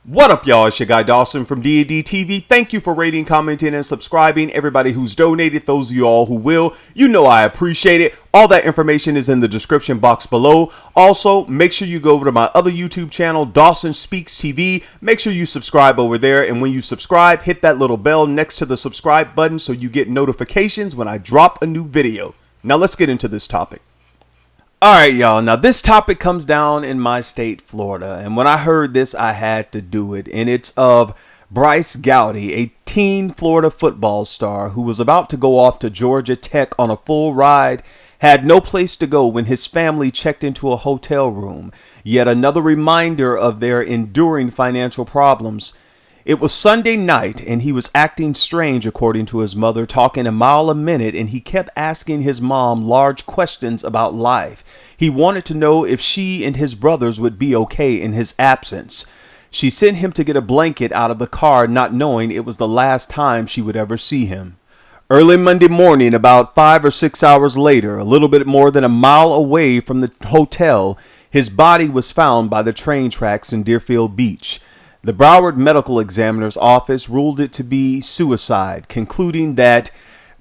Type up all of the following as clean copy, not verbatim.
What up, y'all? It's your guy Dawson from D&D TV. Thank you for rating, commenting, and subscribing. Everybody who's donated, those of you all who will, you know I appreciate it. All that information is in the description box below. Also, make sure you go over to my other YouTube channel, Dawson Speaks TV. Make sure you subscribe over there. And when you subscribe, hit that little bell next to the subscribe button so you get notifications when I drop a new video. Now let's get into this topic. All right, y'all. Now, this topic comes down in my state, Florida. And when I heard this, I had to do it. And it's of Bryce Gowdy, a teen Florida football star who was about to go off to Georgia Tech on a full ride, had no place to go when his family checked into a hotel room. Yet another reminder of their enduring financial problems. It was Sunday night, and he was acting strange, according to his mother, talking a mile a minute, and he kept asking his mom large questions about life. He wanted to know if she and his brothers would be okay in his absence. She sent him to get a blanket out of the car, not knowing it was the last time she would ever see him. Early Monday morning, about 5 or 6 hours later, a little bit more than a mile away from the hotel, his body was found by the train tracks in Deerfield Beach. The Broward Medical Examiner's office ruled it to be suicide, concluding that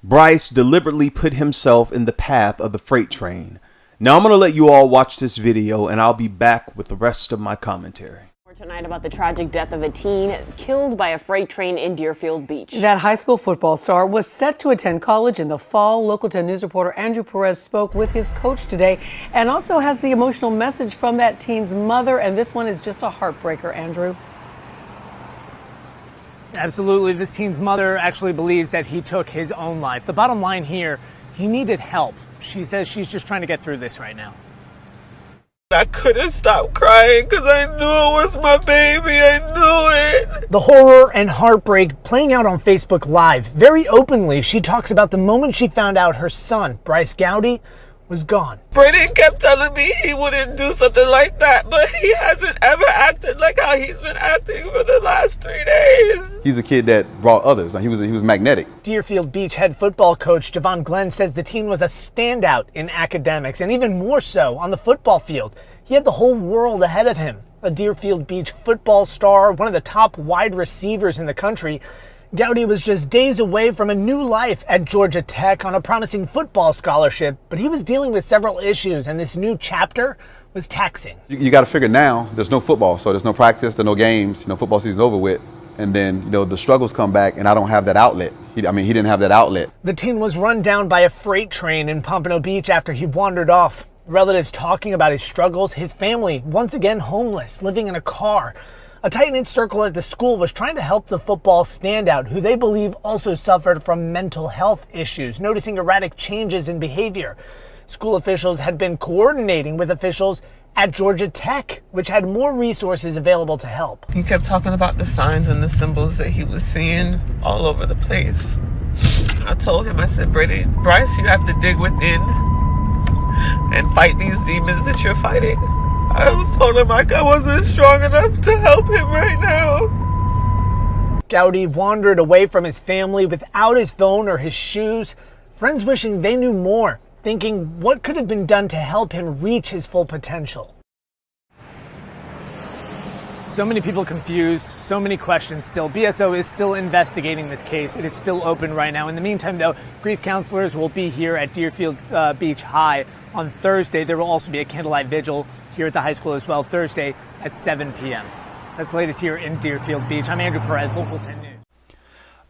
Bryce deliberately put himself in the path of the freight train. Now I'm going to let you all watch this video, and I'll be back with the rest of my commentary. Tonight about the tragic death of a teen killed by a freight train in Deerfield Beach. That high school football star was set to attend college in the fall. Local 10 News reporter Andrew Perez spoke with his coach today and also has the emotional message from that teen's mother. And this one is just a heartbreaker, Andrew. Absolutely. This teen's mother actually believes that he took his own life. The bottom line here, he needed help. She says she's just trying to get through this right now. I couldn't stop crying because I knew it was my baby. I knew it. The horror and heartbreak playing out on Facebook Live. Very openly, she talks about the moment she found out her son, Bryce Gowdy, was gone. Brayden kept telling me he wouldn't do something like that, but he hasn't ever acted like how he's been acting for the last 3 days. He's a kid that brought others. He was magnetic. Deerfield Beach head football coach Javon Glenn says the teen was a standout in academics and even more so on the football field. He had the whole world ahead of him. A Deerfield Beach football star, one of the top wide receivers in the country. Gowdy was just days away from a new life at Georgia Tech on a promising football scholarship, but he was dealing with several issues, and this new chapter was taxing. You got to figure now, there's no football, so there's no practice, there's no games. Football season's over with, and then the struggles come back, and I don't have that outlet. He didn't have that outlet. The teen was run down by a freight train in Pompano Beach after he wandered off. Relatives talking about his struggles, his family once again homeless, living in a car. A tight-knit circle at the school was trying to help the football standout, who they believe also suffered from mental health issues, noticing erratic changes in behavior. School officials had been coordinating with officials at Georgia Tech, which had more resources available to help. He kept talking about the signs and the symbols that he was seeing all over the place. I told him, I said, Bryce, you have to dig within and fight these demons that you're fighting. I was told him I wasn't strong enough to help him right now. Gowdy wandered away from his family without his phone or his shoes. Friends wishing they knew more, thinking what could have been done to help him reach his full potential. So many people confused, so many questions still. BSO is still investigating this case. It is still open right now. In the meantime, though, grief counselors will be here at Deerfield Beach High on Thursday. There will also be a candlelight vigil here at the high school as well, Thursday at 7 p.m. That's the latest here in Deerfield Beach. I'm Andrew Perez, Local 10 News.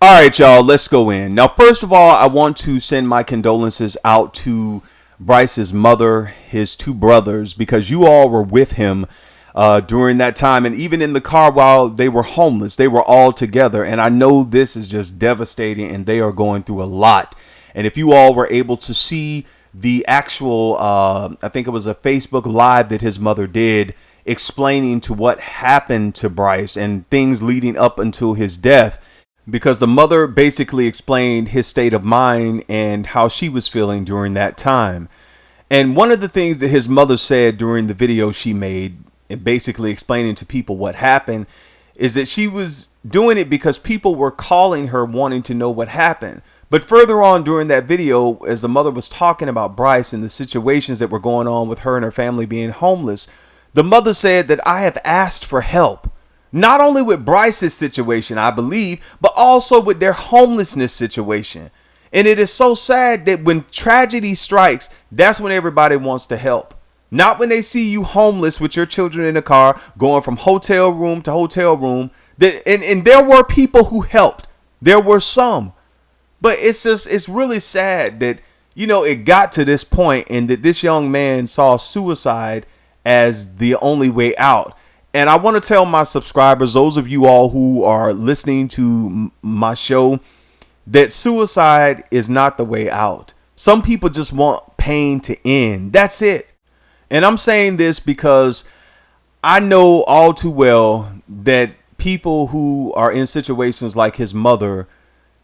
All right, y'all, let's go in. Now, first of all, I want to send my condolences out to Bryce's mother, his two brothers, because you all were with him during that time. And even in the car while they were homeless, they were all together. And I know this is just devastating and they are going through a lot. And if you all were able to see the actual, I think it was a Facebook Live that his mother did explaining to what happened to Bryce and things leading up until his death, because the mother basically explained his state of mind and how she was feeling during that time. And one of the things that his mother said during the video she made, and basically explaining to people what happened, is that she was doing it because people were calling her wanting to know what happened. But further on during that video, as the mother was talking about Bryce and the situations that were going on with her and her family being homeless, the mother said that I have asked for help. Not only with Bryce's situation, I believe, but also with their homelessness situation. And it is so sad that when tragedy strikes, that's when everybody wants to help. Not when they see you homeless with your children in the car, going from hotel room to hotel room. And there were people who helped. There were some. But it's really sad that, it got to this point and that this young man saw suicide as the only way out. And I want to tell my subscribers, those of you all who are listening to my show, that suicide is not the way out. Some people just want pain to end. That's it. And I'm saying this because I know all too well that people who are in situations like his mother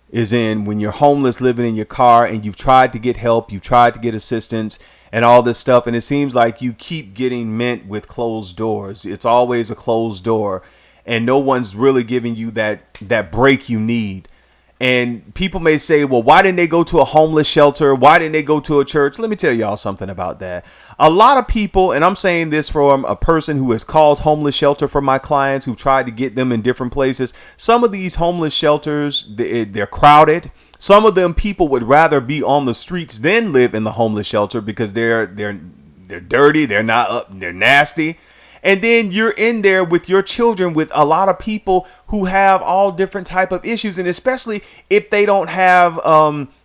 is in, when you're homeless, living in your car, and you've tried to get help, you've tried to get assistance and all this stuff, and it seems like you keep getting met with closed doors. It's always a closed door, and no one's really giving you that break you need. And people may say, well, why didn't they go to a homeless shelter? Why didn't they go to a church? Let me tell y'all something about that. A lot of people, and I'm saying this from a person who has called homeless shelter for my clients, who tried to get them in different places. Some of these homeless shelters, they're crowded. Some of them, people would rather be on the streets than live in the homeless shelter because they're dirty, they're not up, they're nasty. And then you're in there with your children with a lot of people who have all different type of issues. And especially if they don't have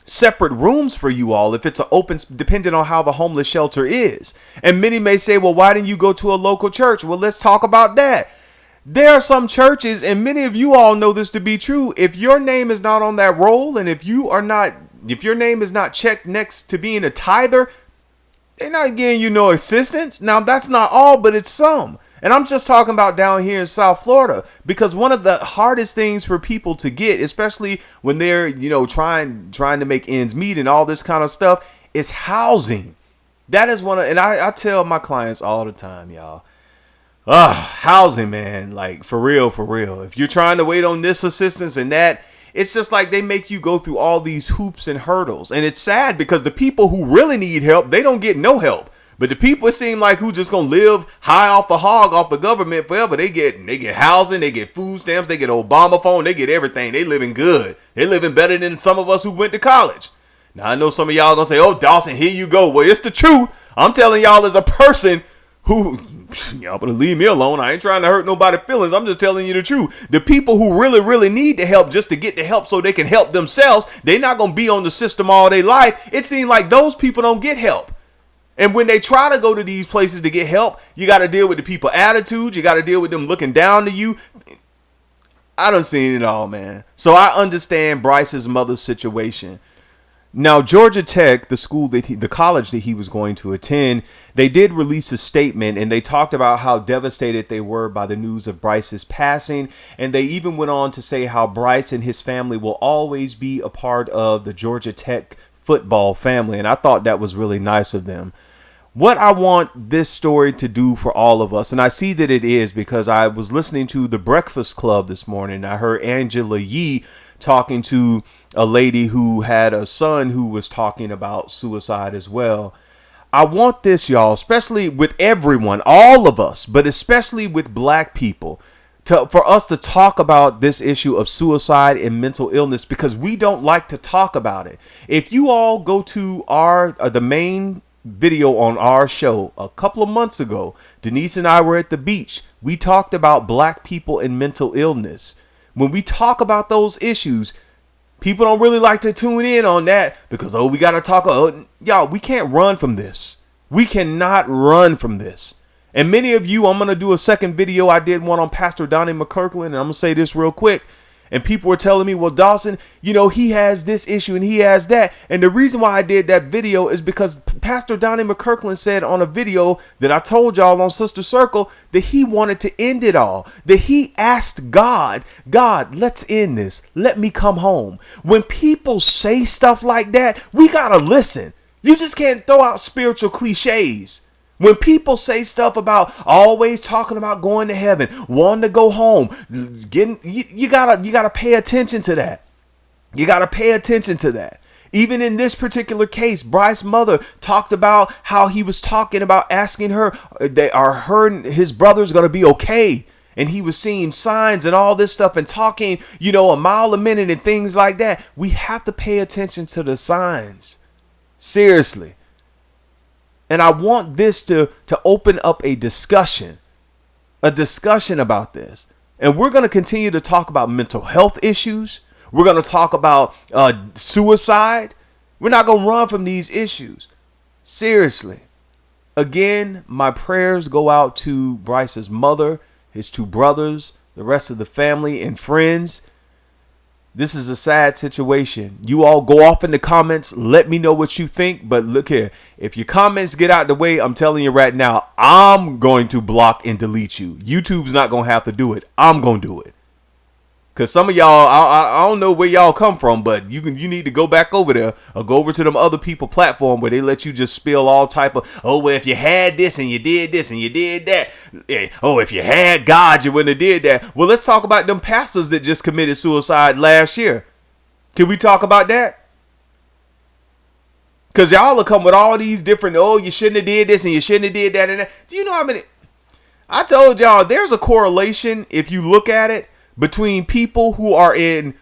separate rooms for you all, if it's an open, depending on how the homeless shelter is. And many may say, well, why didn't you go to a local church? Well, let's talk about that. There are some churches, and many of you all know this to be true. If your name is not on that roll, and if your name is not checked next to being a tither, they're not getting you no assistance. Now, that's not all, but it's some. And I'm just talking about down here in South Florida, because one of the hardest things for people to get, especially when they're, trying to make ends meet and all this kind of stuff, is housing. That is and I tell my clients all the time, y'all, housing, man, like for real. If you're trying to wait on this assistance and that, it's just like they make you go through all these hoops and hurdles. And it's sad because the people who really need help, they don't get no help. But the people, it seem like, who just going to live high off the hog, off the government forever, they get housing, they get food stamps, they get Obama phone, they get everything. They living good. They living better than some of us who went to college. Now, I know some of y'all going to say, oh, Dawson, here you go. Well, it's the truth. I'm telling y'all as a person who, y'all better leave me alone. I ain't trying to hurt nobody's feelings. I'm just telling you the truth. The people who really need the help just to get the help so they can help themselves, they're not going to be on the system all their life. It seems like those people don't get help. And when they try to go to these places to get help, you got to deal with the people attitude. You got to deal with them looking down to you. I done seen it all, man. So I understand Bryce's mother's situation. Now, Georgia Tech, the college that he was going to attend, they did release a statement, and they talked about how devastated they were by the news of Bryce's passing. And they even went on to say how Bryce and his family will always be a part of the Georgia Tech football family. And I thought that was really nice of them. What I want this story to do for all of us, and I see that it is because I was listening to The Breakfast Club this morning. I heard Angela Yee talking to a lady who had a son who was talking about suicide as well. I want this, y'all, especially with everyone, all of us, but especially with black people, for us to talk about this issue of suicide and mental illness, because we don't like to talk about it. If you all go to the main video on our show a couple of months ago, Denise and I were at the beach. We talked about black people and mental illness. When we talk about those issues, people don't really like to tune in on that because, we got to talk. Y'all, we can't run from this. We cannot run from this. And many of you, I'm going to do a second video. I did one on Pastor Donnie McKirkland, and I'm going to say this real quick. And people were telling me, well, Dawson, he has this issue and he has that. And the reason why I did that video is because Pastor Donnie McKirkland said on a video that I told y'all on Sister Circle that he wanted to end it all. That he asked God, let's end this. Let me come home. When people say stuff like that, we got to listen. You just can't throw out spiritual cliches. When people say stuff about always talking about going to heaven, wanting to go home, you gotta pay attention to that. You gotta pay attention to that. Even in this particular case, Bryce's mother talked about how he was talking about asking her, are her and his brothers gonna be okay? and he was seeing signs and all this stuff and talking, a mile a minute and things like that. We have to pay attention to the signs. Seriously. And I want this to open up a discussion about this. And we're going to continue to talk about mental health issues. We're going to talk about suicide. We're not going to run from these issues. Seriously. Again, my prayers go out to Bryce's mother, his two brothers, the rest of the family and friends. This is a sad situation. You all go off in the comments. Let me know what you think. But look here. If your comments get out the way, I'm telling you right now, I'm going to block and delete you. YouTube's not going to have to do it. I'm going to do it. Because some of y'all, I don't know where y'all come from, but you need to go back over there or go over to them other people platform where they let you just spill all type of, oh, well, if you had this and you did this and you did that. Oh, if you had God, you wouldn't have did that. Well, let's talk about them pastors that just committed suicide last year. Can we talk about that? Because y'all will come with all these different, oh, you shouldn't have did this and you shouldn't have did that and that. Do you know how many? I told y'all there's a correlation if you look at it between people who are and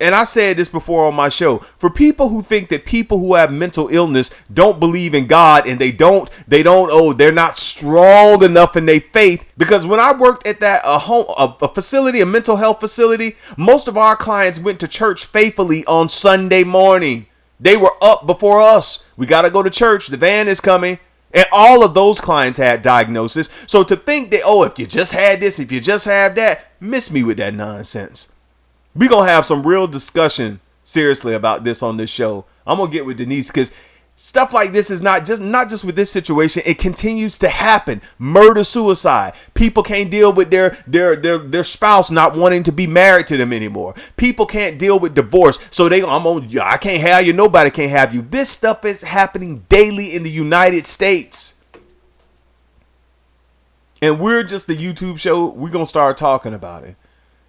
I said this before on my show, for people who think that people who have mental illness don't believe in God and they're not strong enough in their faith. Because when I worked at a facility, a mental health facility, most of our clients went to church faithfully on Sunday morning. They were up before us. We got to go to church. The van is coming. And all of those clients had diagnosis. So to think that, oh, if you just had this, if you just have that, miss me with that nonsense. We're going to have some real discussion, seriously, about this on this show. I'm going to get with Denise because stuff like this is not just with this situation. It continues to happen. Murder, suicide. People can't deal with their spouse not wanting to be married to them anymore. People can't deal with divorce. So I can't have you. Nobody can have you. This stuff is happening daily in the United States. And we're just the YouTube show. We're going to start talking about it.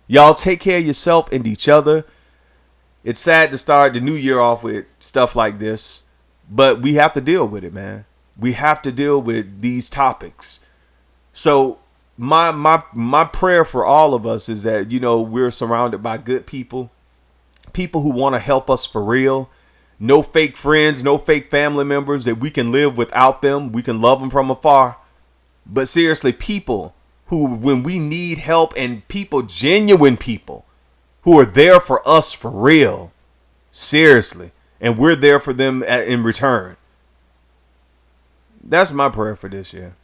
Y'all take care of yourself and each other. It's sad to start the new year off with stuff like this. But we have to deal with it, man. We have to deal with these topics. So my prayer for all of us is that, we're surrounded by good people who want to help us for real. No fake friends, no fake family members that we can live without them. We can love them from afar. But seriously, people who, when we need help, and people, genuine people who are there for us for real. Seriously. And we're there for them in return. That's my prayer for this year.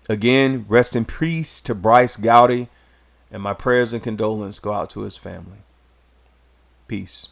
Again, rest in peace to Bryce Gowdy. And my prayers and condolences go out to his family. Peace.